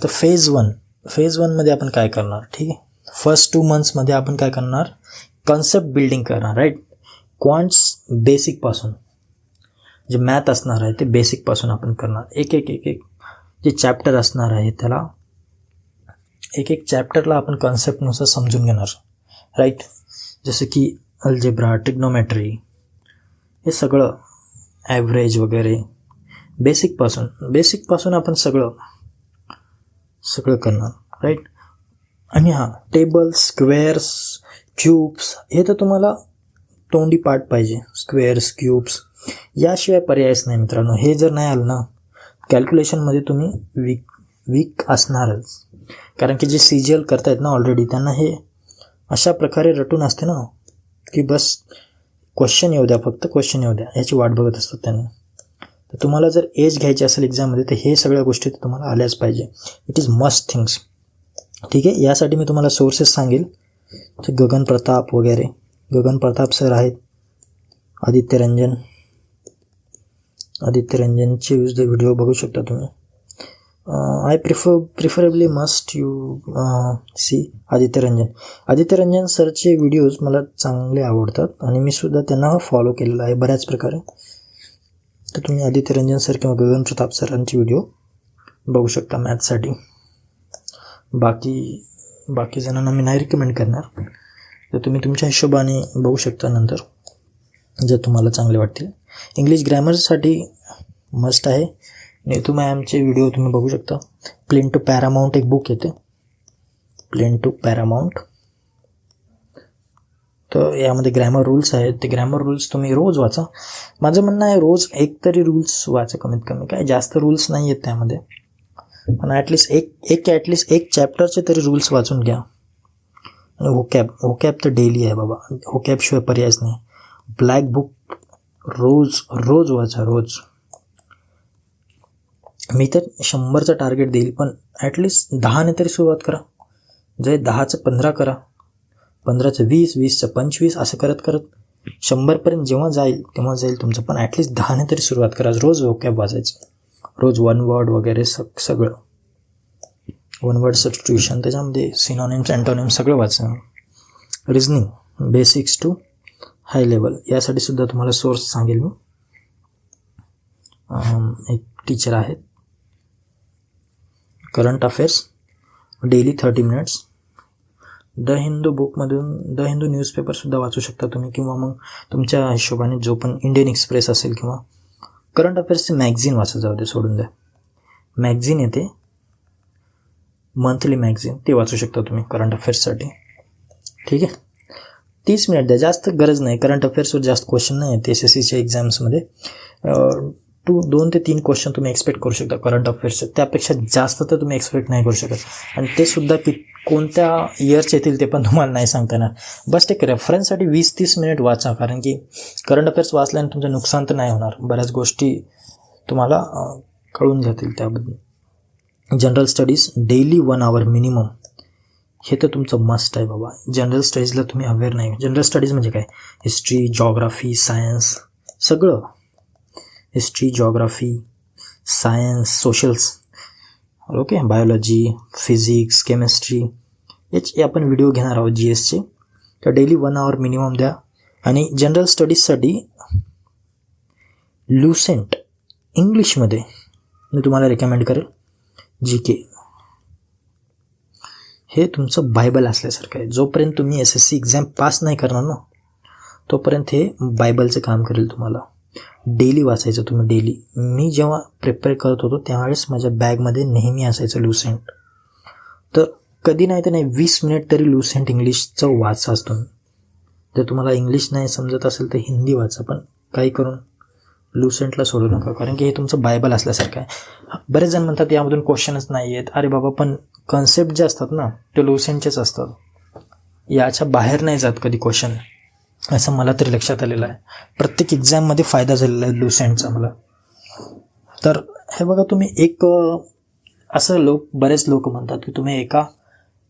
तर फेज 1मध्ये आपण काय करणार? ठीक आहे, फर्स्ट 2 मंथ्समध्ये आपण काय करणार? कॉन्सेप्ट बिल्डिंग करणार, राईट. क्वांट्स बेसिकपासून जे मॅथ असणार आहे ते बेसिकपासून आपण करणार. एक जे चॅप्टर असणार आहे त्याला एक चॅप्टरला आपण कॉन्सेप्टनुसार समजून घेणार, राईट. जसं की अल्जेब्रा, ट्रिग्नोमेट्री, हे सगळं ॲव्हरेज वगैरे बेसिकपासून आपण सगळं करणार, राईट. आणि टेबल्स, स्क्वेअर्स, क्यूब्स, हे तर तुम्हाला तोंडी पाठ पाहिजे. स्क्वेअर्स, क्यूब्स, याशिवाय पर्यायच नाही मित्रांनो. हे जर नाही आलं ना कॅल्क्युलेशनमध्ये तुम्ही वीक असणारच. कारण की जे CGL करतायत ना ऑलरेडी त्यांना हे अशा प्रकारे रटून असते ना की बस क्वेश्चन येऊ द्या, फक्त क्वेश्चन येऊ द्या, याची वाट बघत असतात त्यांनी. तर तुम्हाला जर एज घ्यायची असेल एक्झाममध्ये तर हे सगळ्या गोष्टी तुम्हाला आल्याच पाहिजे. It is must things. ठीक आहे. यासाठी मी तुम्हाला सोर्सेस सांगेल. तर गगन प्रताप वगैरे, गगन प्रताप सर आहेत, आदित्य रंजनचे व्हिडिओ बघू शकता तुम्ही. I preferably must you see Aditya Ranjan सरचे व्हिडिओज मला चांगले आवडतात आणि मी सुद्धा त्यांना फॉलो केलेला आहे बऱ्याच प्रकारे. तर तुम्ही आदित्य रंजन सर किंवा गगन प्रताप सरांचे व्हिडिओ बघू शकता मॅथ्ससाठी. बाकी जणांना मी नाही रिकमेंड करणार. तर तुम्ही तुमच्या हिशोबाने बघू शकता नंतर जर तुम्हाला चांगले वाटतील. इंग्लिश ग्रॅमरसाठी मस्ट आहे. नेतू मॅमचे व्हिडिओ तुम्ही बघू शकता. प्लेन टू पॅरामाउंट एक बुक येते, प्लेन टू पॅरामाउंट. तर यामध्ये ग्रॅमर रूल्स आहेत. ते ग्रॅमर रूल्स तुम्ही रोज वाचा. माझं म्हणणं आहे रोज एक तरी रूल्स वाचा कमीत कमी. काय जास्त रूल्स नाही आहेत त्यामध्ये, पण ॲटलिस्ट एक चॅप्टरचे तरी रूल्स वाचून घ्या. आणि होकॅब तर डेली आहे बाबा. होकॅबशिवाय पर्यायच नाही. ब्लॅक बुक रोज वाचा रोज. मी तर 100चं टार्गेट देईल, पण ॲटलिस्ट 10ने तरी सुरुवात करा. जे 10चं 15 करा, 15चं 20, 20चं 25, असं करत 100पर्यंत जेव्हा जाईल तेव्हा जाईल तुमचं. पण ॲटलिस्ट 10ने तरी सुरुवात करा. रोज वोकॅब वाचायचं, रोज वन वर्ड वगैरे सगळं, वन वर्ड सबस्टिट्यूशन, त्याच्यामध्ये सिनॉनिम्स, अँटोनिम्स सगळं वाचा. Reasoning basics to high level, यासाठी सुद्धा तुम्हाला सोर्स सांगेल मी. एक टीचर आहेत. Current affairs daily 30 minutes. The Hindu बुकमधून द हिंदू न्यूजपेपरसुद्धा वाचू शकता तुम्ही, किंवा मग तुमच्या हिशोबाने जो पण इंडियन एक्सप्रेस असेल, किंवा करंट अफेअर्सचे मॅगझिन वाचा, जाऊ दे सोडून द्या. मॅगझिन येते मंथली मॅगझिन, ते वाचू शकता तुम्ही करंट अफेअर्ससाठी. ठीक आहे. 30 मिनिट द्या, जास्त गरज नाही. करंट अफेअर्सवर जास्त क्वेश्चन नाही आहेत SSCच्या एक्झाम्समध्ये. 2 ते 3 क्वेश्चन तुम्ही एक्सपेक्ट करू शकता करंट अफेअर्सचे. त्यापेक्षा जास्त तर तुम्ही एक्सपेक्ट नाही करू शकत. आणि ते सुद्धा कोणत्या इयरचे येतील ते पण तुम्हाला नाही सांगता येणार. बस एक रेफरन्ससाठी 20-30 मिनिट वाचा, कारण की करंट अफेअर्स वाचल्याने तुमचं नुकसान तर नाही होणार. बऱ्याच गोष्टी तुम्हाला कळून जातील त्याबद्दल. जनरल स्टडीज डेली 1 आवर मिनिमम, हे तर तुमचं मस्ट आहे बाबा. जनरल स्टडीजला तुम्ही अवेअर नाही. जनरल स्टडीज म्हणजे काय? हिस्ट्री, जॉग्राफी, सायन्स सगळं. History, geography, science, socials, okay, biology, physics, chemistry, याचे आपण व्हिडिओ घेणार आहोत GSचे. तर डेली 1 आवर मिनिमम द्या. आणि जनरल स्टडीजसाठी लुसेंट इंग्लिशमध्ये मी तुम्हाला रेकमेंड करेल. GK हे तुमचं बायबल असल्यासारखं आहे. जोपर्यंत तुम्ही SSC एक्झाम पास नाही करणार ना, तोपर्यंत हे बायबलचं काम करेल तुम्हाला. डेली वाचायचं तुम्ही, डेली. मी जेव्हा प्रिपेअर करत होतो त्यावेळेस माझ्या बॅगमध्ये नेहमी असायचं लुसेंट. तर कधी नाही तर नाही 20 मिनिट तरी लुसेंट इंग्लिशचं वाचाच तुम्ही. जर तुम्हाला इंग्लिश नाही समजत असेल तर हिंदी वाचा, पण काही करून लुसेंटला सोडू नका, कारण की हे तुमचं बायबल असल्यासारखं आहे. बरेच जण म्हणतात यामधून क्वेश्चनच नाही आहेत. अरे बाबा, पण कन्सेप्ट जे असतात ना ते लुसेंटचेच असतात. याच्या बाहेर नाही जात कधी क्वेश्चन, असं मला तरी लक्षात आलेलं आहे. प्रत्येक एक्झाममध्ये फायदा झालेला आहे लुसेंटचा मला. तर हे बघा, तुम्ही एक असं बरेच लोक म्हणतात की तुम्ही एका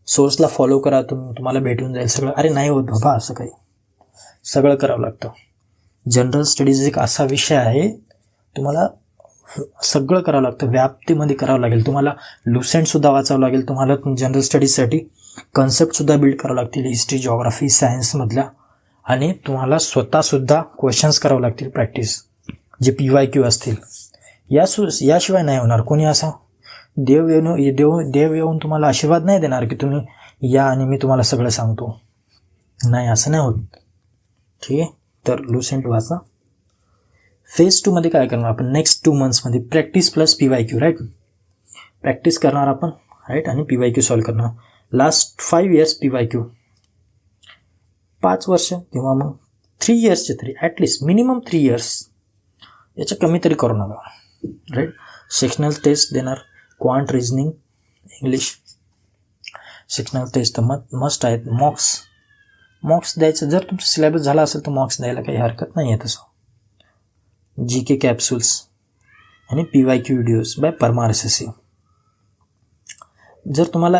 सोर्सला फॉलो करा, तुम्हाला भेटून जाईल सगळं. अरे नाही होत बाबा असं काही. सगळं करावं लागतं. जनरल स्टडीज एक असा विषय आहे, तुम्हाला सगळं करावं लागतं. व्याप्तीमध्ये करावं लागेल तुम्हाला. लुसेंटसुद्धा वाचावं लागेल तुम्हाला जनरल स्टडीजसाठी. कन्सेप्टसुद्धा बिल्ड करावं लागतील हिस्ट्री, जॉग्राफी, सायन्समधल्या. आणि तुम्हाला स्वतःसुद्धा क्वेश्चन्स करावं लागतील प्रॅक्टिस, जे PYQ असतील. याशिवाय नाही होणार. कोणी असा देव येऊन तुम्हाला आशीर्वाद नाही देणार की तुम्ही या आणि मी तुम्हाला सगळं सांगतो. नाही, असं नाही होत. ठीक आहे. तर लुसेंट वाचा. फेज 2 काय करणार आपण? नेक्स्ट 2 मंथ्समध्ये practice plus PYQ, right. Practice करणार आपण, राईट, आणि PYQ सॉल्व करणार. Last 5 years PYQ. 5 वर्ष किंवा मग 3 इयर्सचे तरी ॲटलिस्ट मिनिमम 3 इयर्स, याच्या कमी तरी करू नका, राईट. सेक्शनल टेस्ट देणार, quant, reasoning, English. Sectional test तर मस्ट आहेत. मॉक्स द्यायचं, जर तुमचा सिलेबस झाला असेल तर मॉक्स द्यायला काही हरकत नाही आहे तसं. GK कॅप्सूल्स आणि PYQ videos by Parmar SSC. जर तुम्हाला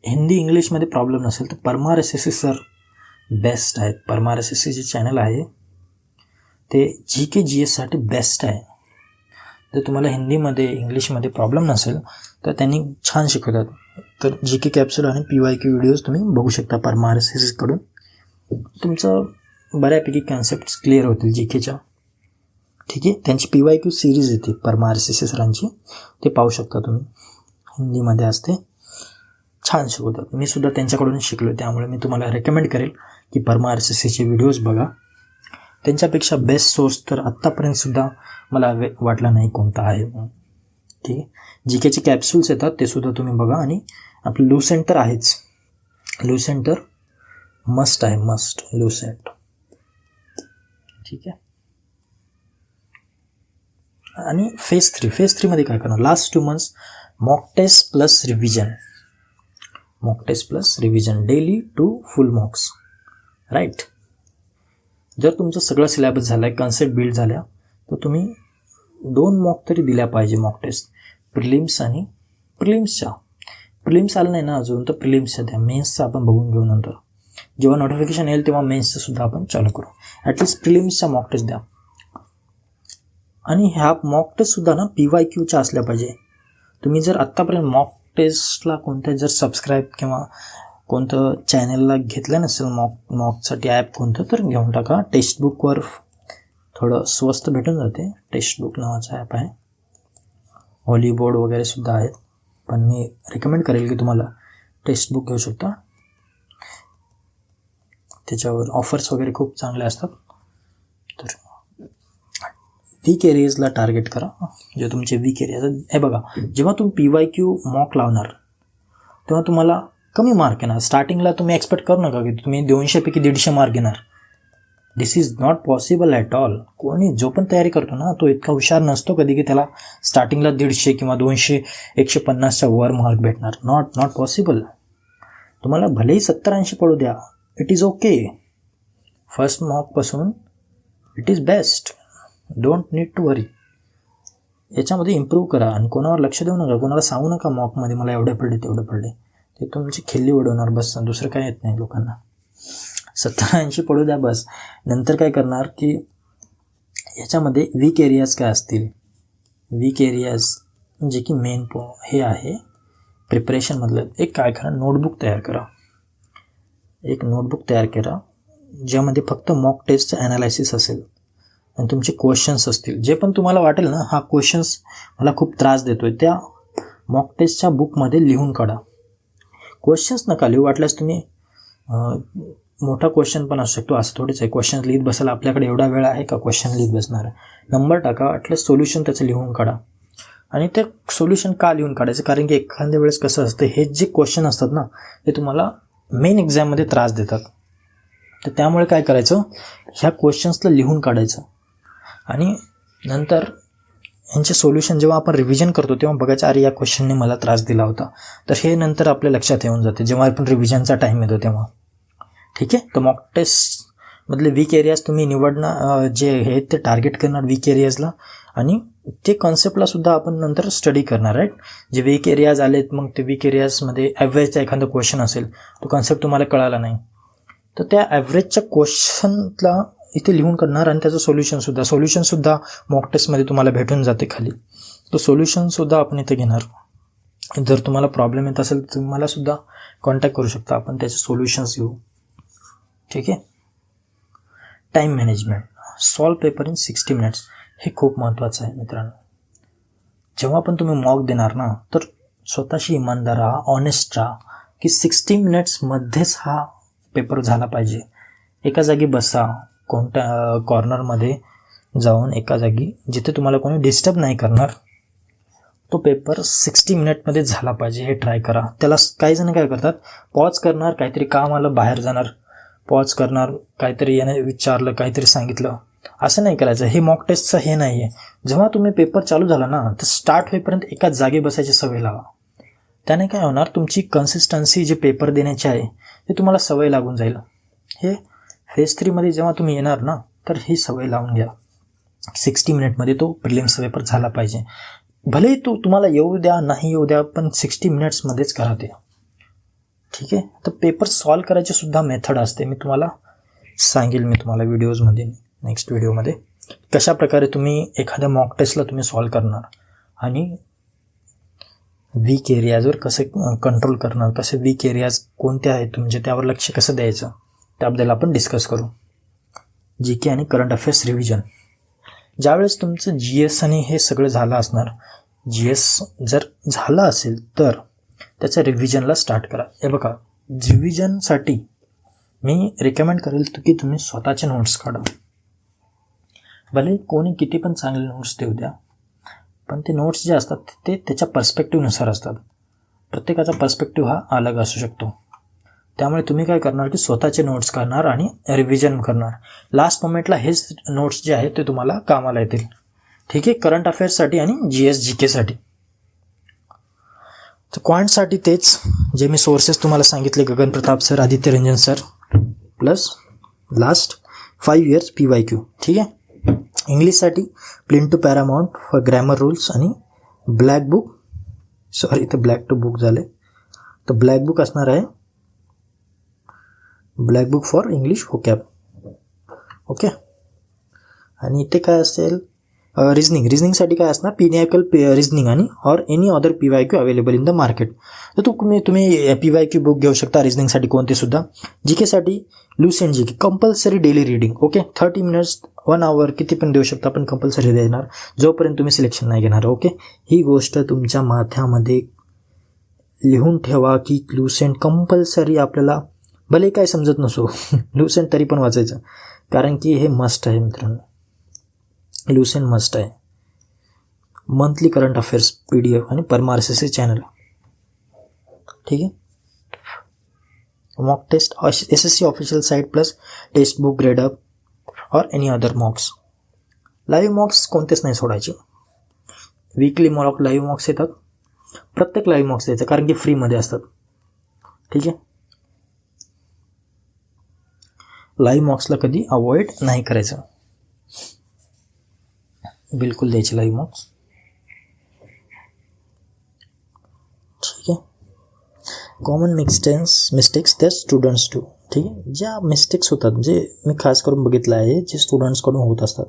हिंदी इंग्लिशमध्ये प्रॉब्लेम नसेल तर परमार SSC सर बेस्ट आहेत. परमार SSC जे चॅनल आहे ते GK GSसाठी बेस्ट आहे. जर तुम्हाला हिंदीमध्ये इंग्लिशमध्ये प्रॉब्लेम नसेल तर त्यांनी छान शिकवतात. तर GK कॅप्सूल आणि PYQ व्हिडिओज तुम्ही बघू शकता परमार SSCकडून. तुमचं बऱ्यापैकी कन्सेप्ट क्लिअर होतील GKच्या. ठीक आहे. त्यांची PYQ सिरीज येते परमार SSC सरांची, ते पाहू शकता तुम्ही. हिंदीमध्ये असते, छान शिकवतात. मी सुद्धा त्यांच्याकडून शिकलो, त्यामुळे मी तुम्हाला रेकमेंड करेल की परमार SSCचे व्हिडिओज बघा. त्यांच्यापेक्षा बेस्ट सोर्स तर आत्तापर्यंतसुद्धा मला वाटला नाही कोणता आहे. ठीक आहे. GKचे कॅप्सूल्स येतात ते सुद्धा तुम्ही बघा. आणि आपलं लुसेंट तर आहेच. लुसेंट तर मस्ट आहे, मस्ट लुसेंट. ठीक आहे. आणि फेज 3मध्ये काय करणार, last 2 months mock test plus revision. Mock test plus revision daily two full mocks, right. जर तुमचं सगळं सिलेबस झालं आहे, कन्सेप्ट बिल्ड झाल्या, तर तुम्ही 2 मॉक तरी दिल्या पाहिजे. मॉक टेस्ट प्रिलिम्स आणि प्रिलिम्स आलं नाही ना अजून, तर प्रिलिम्सच्या द्या. मेन्सचं आपण बघून घेऊ नंतर. जेव्हा नोटिफिकेशन येईल तेव्हा मेन्सचं सुद्धा आपण चालू करू. ॲटलिस्ट प्रिलिम्सच्या मॉक टेस्ट द्या. आणि ह्या मॉक टेस्टसुद्धा ना PYQच्या असल्या पाहिजे. तुम्ही जर आत्तापर्यंत मॉक टेस्टला कोणत्या जर सबस्क्राईब किंवा कोणतं चॅनलला घेतलं नसेल मॉकसाठी ॲप कोणतं, तर घेऊन टाका. टेक्स्टबुकवर थोडं स्वस्त भेटून जाते. टेक्स्टबुक नावाचा ॲप आहे. हॉलीबोर्ड वगैरे सुद्धा आहेत, पण मी रिकमेंड करेल की तुम्हाला टेक्स्टबुक घेऊ शकता. त्याच्यावर ऑफर्स वगैरे खूप चांगले असतात. तर वीक एरियाजला टार्गेट करा, जे तुमचे वीक एरियाज. हे बघा, जेव्हा तुम्ही PYQ मॉक लावणार तेव्हा तुम्हाला कमी मार्क येणार. स्टार्टिंगला तुम्ही एक्सपेक्ट करू नका की तुम्ही 200पैकी 150 मार्क घेणार. This is not possible at all. कोणी जो पण तयारी करतो ना तो इतका हुशार नसतो कधी की त्याला स्टार्टिंगला 150 किंवा 200 150च्या वर मार्क भेटणार. Not possible. तुम्हाला भलेही 70-80 पडू द्या, इट इज ओके. फर्स्ट मॉकपासून it is best. Don't need to worry. याच्यामध्ये इम्प्रूव्ह करा आणि कोणावर लक्ष देऊ नका. कोणाला सांगू नका मॉकमध्ये मला एवढे पडले तेवढे पडले. ते तुमची खिल्ली उडवणार बस, दुसरं काय येत नाही लोकांना. 70-80 पडू द्या बस. नंतर काय करणार की याच्यामध्ये वीक एरियाज काय असतील, वीक एरियाज जे की मेन हे आहे प्रिपरेशनमधलं. एक काय करा, नोटबुक तयार करा. एक नोटबुक तयार करा ज्यामध्ये फक्त मॉक टेस्टचं ॲनालायसिस असेल आणि तुमचे क्वेश्चन्स असतील. जे पण तुम्हाला वाटेल ना हा क्वेश्चन्स मला खूप त्रास देतो आहे, त्या मॉक टेस्टच्या बुकमध्ये लिहून काढा. क्वेश्चन्स नका लिहू. वाटल्यास तुम्ही मोठा क्वेश्चन पण असू शकतो, असं थोडीच आहे क्वेश्चन लिहित बसायला आपल्याकडे एवढा वेळ आहे का क्वेश्चन लिहित बसणार आहे. नंबर टाका, ॲटलिस्ट सोल्युशन त्याचं लिहून काढा. आणि ते सोल्युशन का लिहून काढायचं, कारण की एखाद्या वेळेस कसं असतं, हे जे क्वेश्चन असतात ना ते तुम्हाला मेन एक्झाममध्ये त्रास देतात. तर त्यामुळे काय करायचं, ह्या क्वेश्चन्सला लिहून काढायचं आणि नंतर यांचे सोल्युशन जेव्हा आपण रिव्हिजन करतो तेव्हा बघायचं, अरे या क्वेश्चनने मला त्रास दिला होता. तर हे नंतर आपल्या लक्षात येऊन जाते जेव्हा आपण रिव्हिजनचा टाईम येतो तेव्हा. ठीक आहे. तर मॉक टेस्टमधले वीक एरियाज तुम्ही निवडणार, जे हे ते टार्गेट करणार वीक एरियाजला, आणि ते कॉन्सेप्टला सुद्धा आपण नंतर स्टडी करणार. राईट. जे वीक एरियाज आलेत, मग ते वीक एरियाजमध्ये ॲव्हरेजचा एखादा क्वेश्चन असेल, तो कॉन्सेप्ट तुम्हाला कळाला नाही, तर त्या ॲव्हरेजच्या क्वेश्चनला इथे लिहून करणार आणि त्याचं सोल्युशनसुद्धा मॉक टेस्टमध्ये तुम्हाला भेटून जाते खाली. तो सोल्युशनसुद्धा आपण इथे घेणार. जर तुम्हाला प्रॉब्लेम येत असेल तर तुम्हाला सुद्धा कॉन्टॅक्ट करू शकता, आपण त्याचे सोल्युशन्स घेऊ. ठीक आहे. Time management, solve paper in 60 minutes, हे खूप महत्त्वाचं आहे मित्रांनो. जेव्हा पण तुम्ही मॉक देणार ना तर स्वतःशी इमानदार राहा, ऑनेस्ट राहा की 60 minutesमध्येच हा पेपर झाला पाहिजे. एका जागी बसा, कोणत्या कॉर्नरमध्ये जाऊन एका जागी जिथे तुम्हाला कोणी डिस्टर्ब नाही करणार, तो पेपर 60 minutesमध्ये झाला पाहिजे. हे ट्राय करा. त्याला काही जण काय करतात, पॉज करणार, काहीतरी काम आलं बाहेर जाणार, पॉज करणार, काहीतरी याने विचारलं, काहीतरी सांगितलं, असं नाही करायचं. हे मॉक टेस्टचं हे नाही आहे. जेव्हा तुम्ही पेपर चालू झाला ना, तर स्टार्ट होईपर्यंत एकाच जागी बसायची सवय लावा. त्याने काय होणार, तुमची कन्सिस्टन्सी जे पेपर देण्याची आहे ते तुम्हाला सवय लागून जाईल. हे फेज 3मध्ये जेव्हा तुम्ही येणार ना, तर ही सवय लावून घ्या. 60 मिनिटमध्ये तो प्रिलिम्सचा पेपर झाला पाहिजे. भले तुम्हाला येऊ द्या नाही येऊ द्या, पण 60 मिनिट्समध्येच करा ते. ठीक आहे. तर पेपर सॉल्व करायची सुद्धा मेथड असते, मी तुम्हाला सांगेल व्हिडिओजमध्ये, नेक्स्ट व्हिडिओमध्ये कशा प्रकारे तुम्ही एखाद्या मॉक टेस्टला तुम्ही सॉल्व करणार आणि वीक एरियाजवर कसे कंट्रोल करणार, कसे वीक एरियाज कोणते आहेत म्हणजे त्यावर लक्ष कसं द्यायचं त्याबद्दल आपण डिस्कस करू. GK आणि करंट अफेअर्स रिव्हिजन. ज्यावेळेस तुमचं GS आणि हे सगळं झालं असणार, GS जर झालं असेल तर त्याच्या रिव्हिजनला स्टार्ट करा. हे बघा, रिव्हिजनसाठी मी रिकमेंड करेल की तुम्ही स्वतःचे नोट्स काढा. भले कोणी किती पण चांगले नोट्स देऊ द्या, पण ते नोट्स जे असतात ते त्याच्या पर्स्पेक्टिव्हनुसार असतात. प्रत्येकाचा पर्स्पेक्टिव्ह हा अलग असू शकतो. त्यामुळे तुम्ही काय करणार की स्वतःचे नोट्स करणार आणि रिव्हिजन करणार. लास्ट मोमेंटला हेच नोट्स जे आहेत ते तुम्हाला कामाला येतील. ठीक आहे. करंट अफेअर्ससाठी आणि GS GKसाठी. तर क्वांटसाठी तेच जे मी सोर्सेस तुम्हाला सांगितले, Gagan Pratap sir, Aditya Ranjan sir, plus last 5 years PYQ. ठीक आहे. इंग्लिशसाठी plinth to paramount for grammar rules आणि ब्लॅक बुक, सॉरी इथं ब्लॅक टू बुक झाले, तर ब्लॅक बुक असणार आहे black book for English vocab. Okay. आणि इथे काय असेल, रिझनिंगसाठी काय असणार, पिनॅकल रिझनिंग आणि or any other PYQ available in the market. तर तुम्ही PYQ बुक घेऊ शकता रिझनिंगसाठी कोणते सुद्धा. GKसाठी Lucent GK compulsory daily reading. Okay. 30 minutes 1 hour किती पण देऊ शकता, पण कंपल्सरी देणार जोपर्यंत तुम्ही सिलेक्शन नाही घेणार. ओके. ही गोष्ट तुमच्या माथ्यामध्ये लिहून ठेवा की लुसेंट कंपल्सरी आपल्याला, भले काय समजत नसो लुसेंट तरी पण वाचायचं, कारण की हे मस्ट आहे मित्रांनो. लुसेंट मस्ट आहे. मंथली करंट अफेअर्स PDF आणि परमार SSC चॅनल. ठीक आहे. Mock test SSC official site plus text book grade up or any other mocks. Live mocks कोणतेच नाही सोडायचे. वीकली लाईव्ह मॉक्स येतात. प्रत्येक लाईव्ह मॉक्स द्यायचं, कारण की फ्रीमध्ये असतात. ठीक आहे. लाईव्ह मॉक्सला कधी अवॉइड नाही करायचं, बिलकुल द्यायचे लाईव्ह मॉक्स. ठीक आहे. कॉमन मिस्टेक्स त्या स्टुडंट्स डू. ठीक आहे. ज्या मिस्टेक्स होतात, जे मी खास करून बघितलं आहे, जे स्टुडंट्सकडून होत असतात,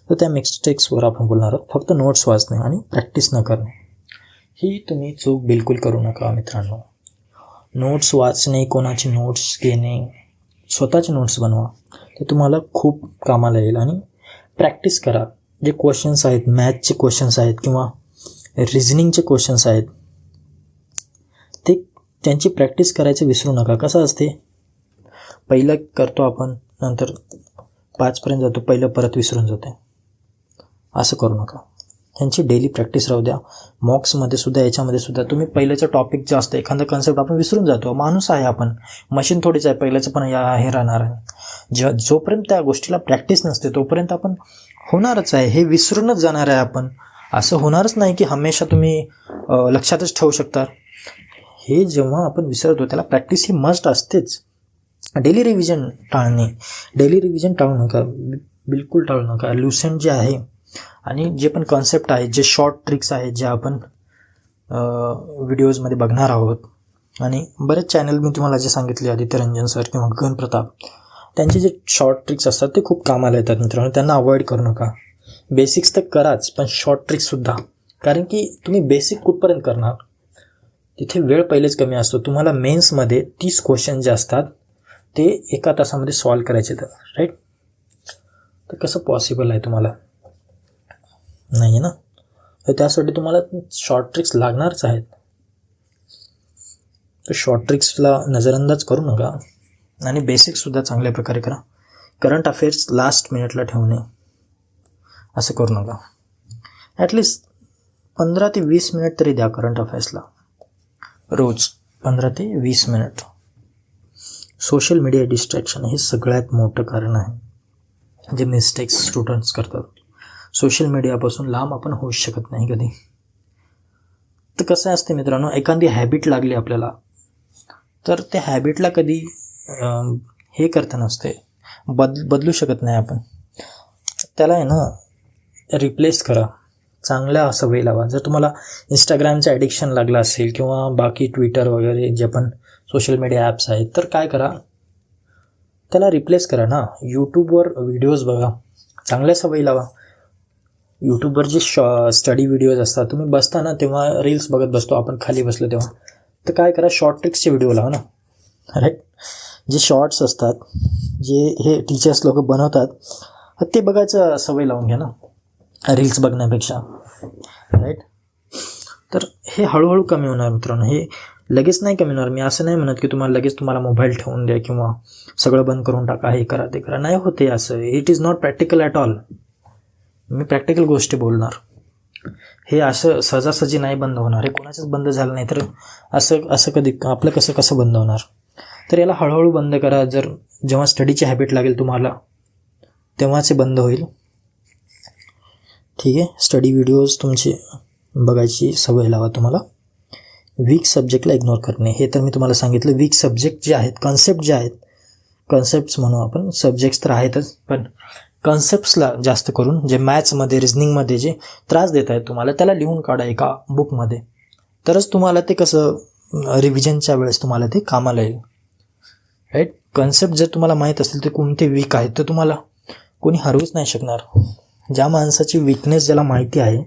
तर त्या मिस्टेक्सवर आपण बोलणार आहोत. फक्त नोट्स वाचणे आणि प्रॅक्टिस न करणे, ही तुम्ही चूक बिलकुल करू नका मित्रांनो. नोट्स वाचणे, कोणाची नोट्स घेणे, स्वतःचे नोट्स बनवा, ते तुम्हाला खूप कामाला येईल. आणि प्रॅक्टिस करा. जे क्वेश्चन्स आहेत, मॅथचे क्वेश्चन्स आहेत किंवा रिझनिंगचे क्वेश्चन्स आहेत, ते त्यांची प्रॅक्टिस करायचं विसरू नका. कसं असते, पहिलं करतो आपण, नंतर 5पर्यंत जातो, पहिलं परत विसरून जाते. असं करू नका. त्यांची डेली प्रॅक्टिस राहू द्या. मॉक्समध्ये सुद्धा, याच्यामध्ये सुद्धा तुम्ही पहिल्याचं टॉपिक जे असतं, एखादा कन्सेप्ट आपण विसरून जातो. माणूस आहे आपण, मशीन थोडीच आहे. पहिल्याचं पण हे राहणार आहे. जोपर्यंत त्या गोष्टीला प्रॅक्टिस नसते तोपर्यंत आपण होणारच आहे, हे विसरूनच जाणार आहे आपण. असं होणारच नाही की हमेशा तुम्ही लक्षातच ठेवू शकता. हे जेव्हा आपण विसरतो त्याला प्रॅक्टिस ही मस्ट असतेच. डेली रिव्हिजन टाळू नका, बिलकुल टाळू नका. लुसेंट जे आहे आणि जे पण कॉन्सेप्ट आहेत, जे शॉर्ट ट्रिक्स आहेत, जे आपण व्हिडिओजमध्ये बघणार आहोत, आणि बरेच चॅनल मी तुम्हाला जे सांगितले, आदित्य रंजन सर किंवा गगन प्रताप, त्यांचे जे शॉर्ट ट्रिक्स असतात ते खूप कामाला येतात मित्रांनो. त्यांना अवॉइड करू नका. बेसिक्स तर कराच, पण शॉर्ट ट्रिक्ससुद्धा, कारण की तुम्ही बेसिक कुठपर्यंत करणार, तिथे वेळ पहिलेच कमी असतो. तुम्हाला मेन्समध्ये 30 क्वेश्चन जे असतात ते 1 तासामध्ये सॉल्व करायचे तर, राईट. तर कसं पॉसिबल आहे तुम्हाला, नाही आहे ना. तर त्यासाठी तुम्हाला शॉर्ट ट्रिक्स लागणारच आहेत. तर शॉर्ट ट्रिक्सला नजरअंदाज करू नका आणि बेसिक्ससुद्धा चांगल्या प्रकारे करा. करंट अफेअर्स लास्ट मिनिटला ठेवणे असं करू नका. ॲटलिस्ट 15 ते 20 मिनिट तरी द्या करंट अफेअर्सला. रोज 15 ते 20 मिनिट. सोशल मीडिया डिस्ट्रॅक्शन हे सगळ्यात मोठं कारण आहे जे मिस्टेक्स स्टुडंट्स करतात. सोशल मीडियापासून लांब आपण होऊच शकत नाही कधी. तर कसं असते मित्रांनो, एखादी हॅबिट लागली आपल्याला तर त्या हॅबिटला कधी हे करता नसते, बदलू शकत नाही आपण. त्याला आहे ना रिप्लेस करा, चांगल्या सवयी लावा. जर तुम्हाला इंस्टाग्रामचं ॲडिक्शन लागलं असेल किंवा बाकी ट्विटर वगैरे जे पण सोशल मीडिया ॲप्स आहेत, तर काय करा, त्याला रिप्लेस करा ना. यूट्यूबवर व्हिडिओज बघा, चांगल्या सवयी लावा. यूट्यूबवर जे स्टडी व्हिडिओज असतात, तुम्ही बसता ना तेव्हा रील्स बघत बसतो आपण खाली बसलो तेव्हा, तर काय करा, शॉर्ट ट्रिक्सचे व्हिडिओ लावा ना. राईट, जे शॉर्ट्स असतात जे हे टीचर्स लोक बनवतात ते बघायचं सवय लावून घ्या ना, रील्स बघण्यापेक्षा. राईट, तर हे हळूहळू कमी होणार मित्रांनो. हे लगेच नाही कमी होणार. मी असं नाही म्हणत की तुम्हाला मोबाईल ठेवून द्या किंवा सगळं बंद करून टाका, हे करा ते करा. नाही होते असं. It is not practical at all. Me practical गोष्टी बोलणार. हे असं सहजासहजी नाही बंद होणार. हे कोणाचंच बंद झालं नाही तर असं कधी आपलं कसं बंद होणार. तर याला हळूहळू बंद करा. जेव्हा स्टडीची हॅबिट लागेल तुम्हाला तेव्हाच हे बंद होईल. ठीक आहे, स्टडी व्हिडिओज तुमची बघायची सवय लावा तुम्हाला. वीक सब्जेक्टला इग्नोर करणे, हे तर मी तुम्हाला सांगितलं. वीक सब्जेक्ट जे आहेत, कन्सेप्ट जे आहेत, कन्सेप्ट्स म्हणू आपण, सब्जेक्ट्स तर आहेतच, पण कन्सेप्ट्सला जास्त करून जे मॅथ्समध्ये रिझनिंगमध्ये जे त्रास देत आहेत तुम्हाला, त्याला लिहून काढा एका बुकमध्ये. तरच तुम्हाला ते कसं रिव्हिजनच्या वेळेस तुम्हाला ते कामाला येईल. राईट, कन्सेप्ट जर तुम्हाला माहीत असेल तर कोणते वीक आहेत तर तुम्हाला कोणी हरवूच नाही शकणार. ज्या माणसाची वीकनेस ज्याला माहिती आहे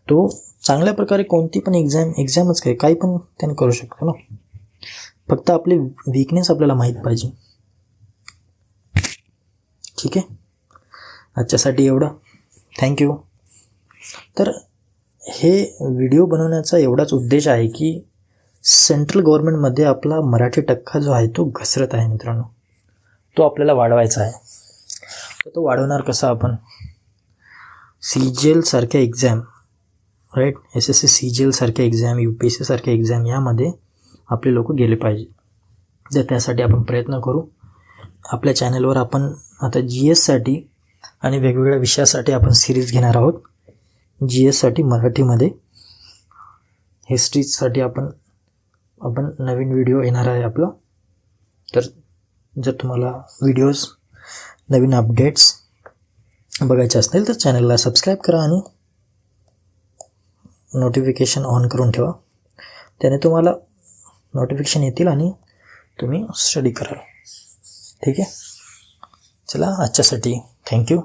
तो चांगल्या प्रकारे कोणती पण एक्झामच काही पण त्याने करू शकतो ना. फक्त आपली वीकनेस आपल्याला माहीत पाहिजे. ठीक आहे, आजच्यासाठी एवढं. थँक्यू. तर हे व्हिडिओ बनवण्याचा एवढाच उद्देश आहे की सेंट्रल गव्हर्नमेंटमध्ये आपला मराठी टक्का जो आहे तो घसरत आहे मित्रांनो. तो आपल्याला वाढवायचा आहे. तर तो वाढवणार कसा आपण? CGL सारख्या एक्झाम, राईट, SSC CGL सारख्या एक्झाम, UPSC सारख्या एक्झाम यामध्ये आपले लोक गेले पाहिजे. तर त्यासाठी आपण प्रयत्न करू. आपल्या चॅनलवर आपण आता GSसाठी आणि वेगवेगळ्या विषयासाठी आपण सिरीज घेणार आहोत. GSसाठी मराठीमध्ये, हिस्ट्रीसाठी आपण नवीन व्हिडिओ येणार आहे आपला. तर जर तुम्हाला व्हिडिओज, नवीन अपडेट्स बघायचे असतील तर चॅनलला सबस्क्राईब करा आणि नोटिफिकेशन ऑन करून ठेवा. त्याने तुम्हाला नोटिफिकेशन येतील आणि तुम्ही स्टडी कराल. ठीक आहे, चला आजच्यासाठी थँक्यू.